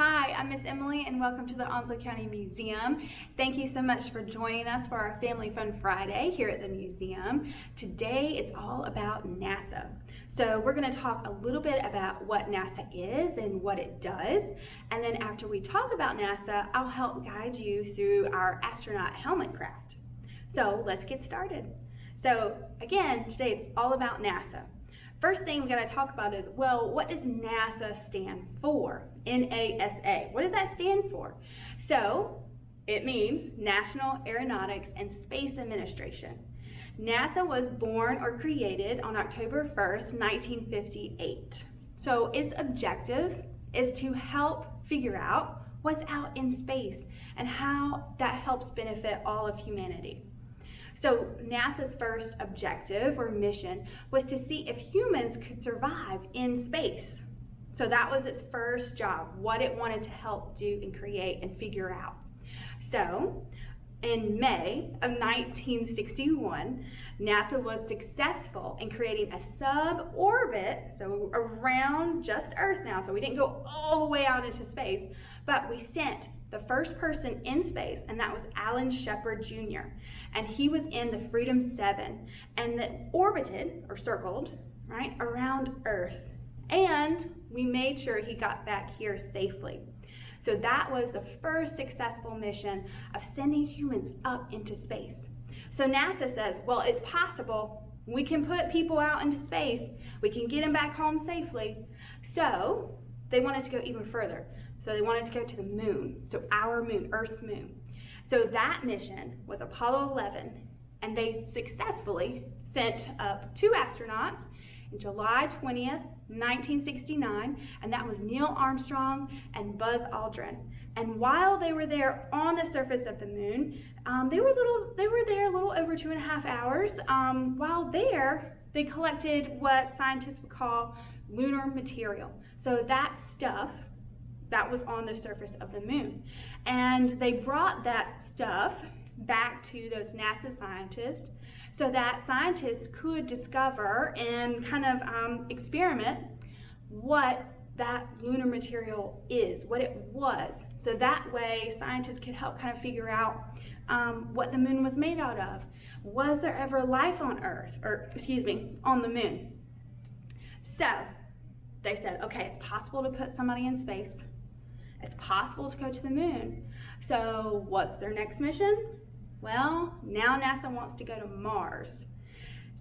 Hi, I'm Miss Emily and welcome to the Onslow County Museum. Thank you so much for joining us for our Family Fun Friday here at the museum. Today it's all about NASA. So we're going to talk a little bit about what NASA is and what it does. And then after we talk about NASA, I'll help guide you through our astronaut helmet craft. So let's get started. So again, today is all about NASA. First thing we got to talk about is, well, what does NASA stand for? NASA. What does that stand for? So it means National Aeronautics and Space Administration. NASA was born or created on October 1st, 1958. So its objective is to help figure out what's out in space and how that helps benefit all of humanity. So NASA's first objective or mission was to see if humans could survive in space. So that was its first job, what it wanted to help do and create and figure out. So in May of 1961, NASA was successful in creating a suborbit, so around just Earth now, so we didn't go all the way out into space, but we sent the first person in space, and that was Alan Shepard Jr. And he was in the Freedom 7, and that orbited, or circled, right, around Earth. And we made sure he got back here safely. So that was the first successful mission of sending humans up into space. So NASA says, well, it's possible. We can put people out into space. We can get them back home safely. So they wanted to go even further. So they wanted to go to the moon, so our moon, Earth's moon. So that mission was Apollo 11, and they successfully sent up 2 astronauts in July 20th, 1969, and that was Neil Armstrong and Buzz Aldrin. And while they were there on the surface of the moon, they were there a little over 2.5 hours. While there, they collected what scientists would call lunar material. So that stuff that was on the surface of the moon. And they brought that stuff back to those NASA scientists so that scientists could discover and kind of experiment what that lunar material is, what it was. So that way scientists could help kind of figure out what the moon was made out of. Was there ever life on Earth, or excuse me, on the moon? So they said, okay, it's possible to put somebody in space. It's possible to go to the moon. So what's their next mission? Well, now NASA wants to go to Mars.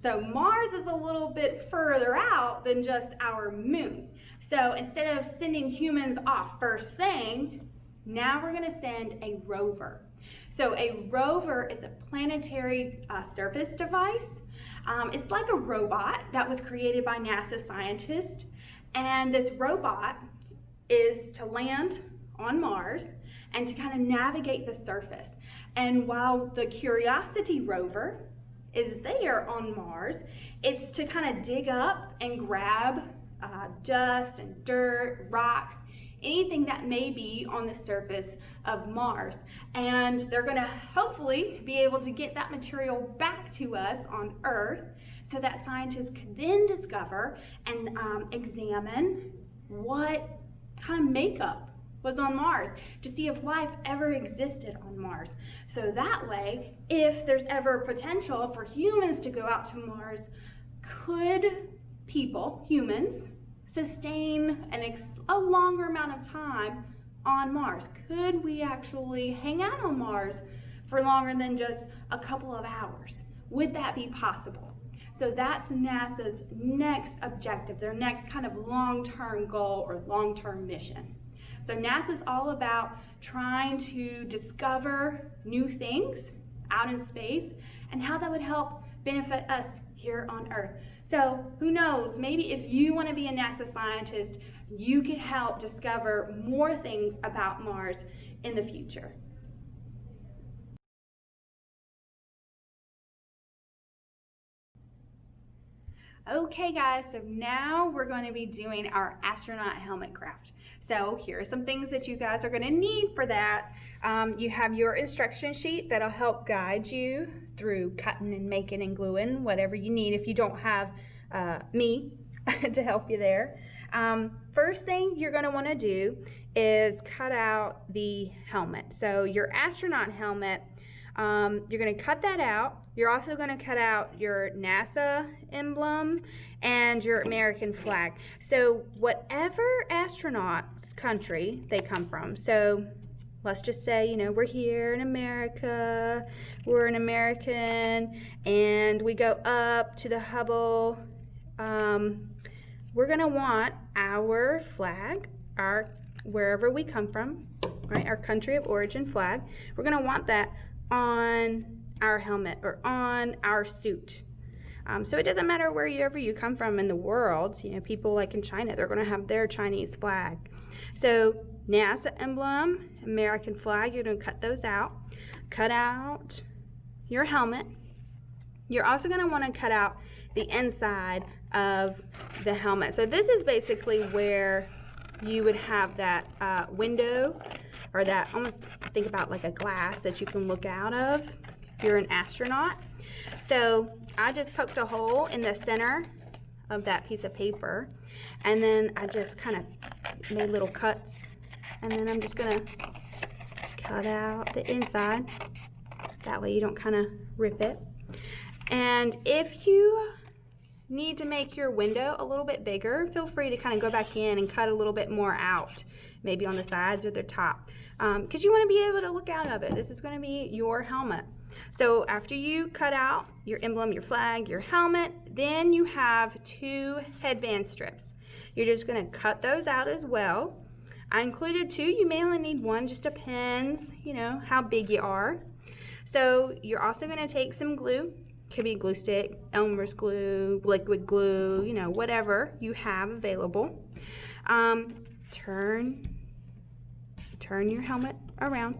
So Mars is a little bit further out than just our moon. So instead of sending humans off first thing, now we're going to send a rover. So a rover is a planetary surface device. It's like a robot that was created by NASA scientists. And this robot is to land on Mars and to kind of navigate the surface. And while the Curiosity rover is there on Mars, it's to kind of dig up and grab dust and dirt, rocks, anything that may be on the surface of Mars. And they're going to hopefully be able to get that material back to us on Earth so that scientists could then discover and examine what kind of makeup was on Mars to see if life ever existed on Mars. So that way, if there's ever potential for humans to go out to Mars, could people, humans, sustain a longer amount of time on Mars? Could we actually hang out on Mars for longer than just a couple of hours? Would that be possible? So that's NASA's next objective, their next kind of long-term goal or long-term mission. So NASA's all about trying to discover new things out in space and how that would help benefit us here on Earth. So who knows, maybe if you want to be a NASA scientist, you can help discover more things about Mars in the future. Okay guys, so now we're going to be doing our astronaut helmet craft. So here are some things that you guys are going to need for that. You have your instruction sheet that'll help guide you through cutting and making and gluing, whatever you need if you don't have me to help you there. First thing you're going to want to do is cut out the helmet. So your astronaut helmet, you're going to cut that out. You're also going to cut out your NASA emblem and your American flag. So whatever astronaut's country they come from, so let's just say, we're here in America, we're an American, and we go up to the Hubble. We're going to want our flag, wherever we come from, right, our country of origin flag, we're going to want that on our helmet or on our suit. So it doesn't matter wherever you come from in the world. People like in China, they're going to have their Chinese flag. So NASA emblem, American flag, you're going to cut those out. Cut out your helmet. You're also going to want to cut out the inside of the helmet. So this is basically where you would have that window, or that, almost think about like a glass that you can look out of if you're an astronaut. So I just poked a hole in the center of that piece of paper, and then I just kind of made little cuts, and then I'm just going to cut out the inside. That way you don't kind of rip it. And if you need to make your window a little bit bigger, feel free to kind of go back in and cut a little bit more out, maybe on the sides or the top, because you want to be able to look out of it. This is going to be your helmet. So after you cut out your emblem, your flag, your helmet, then you have 2 headband strips. You're just going to cut those out as well. I included 2. You may only need 1, just depends, how big you are. So you're also going to take some glue. Could be glue stick, Elmer's glue, liquid glue, whatever you have available. Turn your helmet around.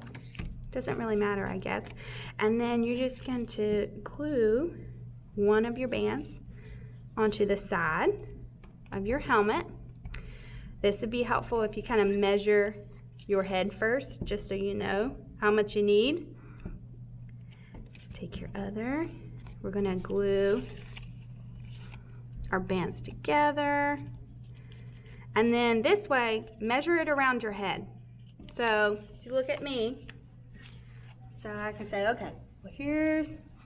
Doesn't really matter, I guess. And then you're just going to glue one of your bands onto the side of your helmet. This would be helpful if you kind of measure your head first, just so you know how much you need. Take your other. We're going to glue our bands together. And then this way, measure it around your head. So if you look at me, so I can say, okay,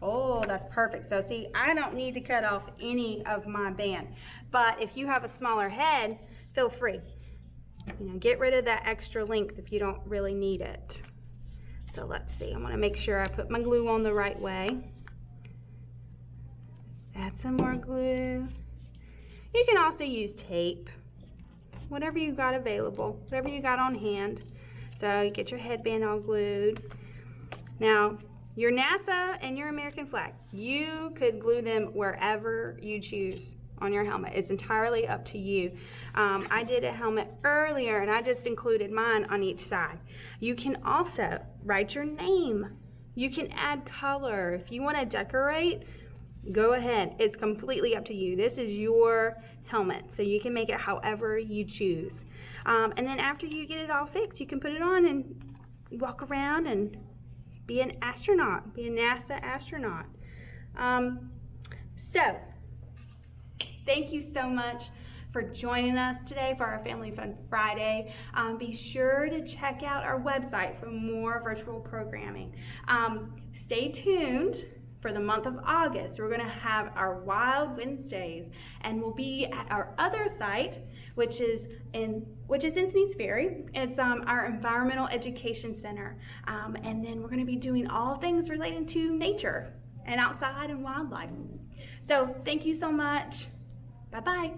well that's perfect. So see, I don't need to cut off any of my band. But if you have a smaller head, feel free. Get rid of that extra length if you don't really need it. So let's see, I want to make sure I put my glue on the right way. Add some more glue. You can also use tape, whatever you got available, whatever you got on hand. So you get your headband all glued. Now, your NASA and your American flag, you could glue them wherever you choose on your helmet. It's entirely up to you. I did a helmet earlier, and I just included mine on each side. You can also write your name. You can add color. If you want to decorate, go ahead. It's completely up to you. This is your helmet, so you can make it however you choose. And then after you get it all fixed, you can put it on and walk around and be an astronaut, be a NASA astronaut. So, thank you so much for joining us today for our Family Fun Friday. Be sure to check out our website for more virtual programming. Stay tuned. For the month of August, we're going to have our Wild Wednesdays, and we'll be at our other site, which is in Sneads Ferry. It's our Environmental Education Center, and then we're going to be doing all things relating to nature and outside and wildlife. So thank you so much. Bye-bye.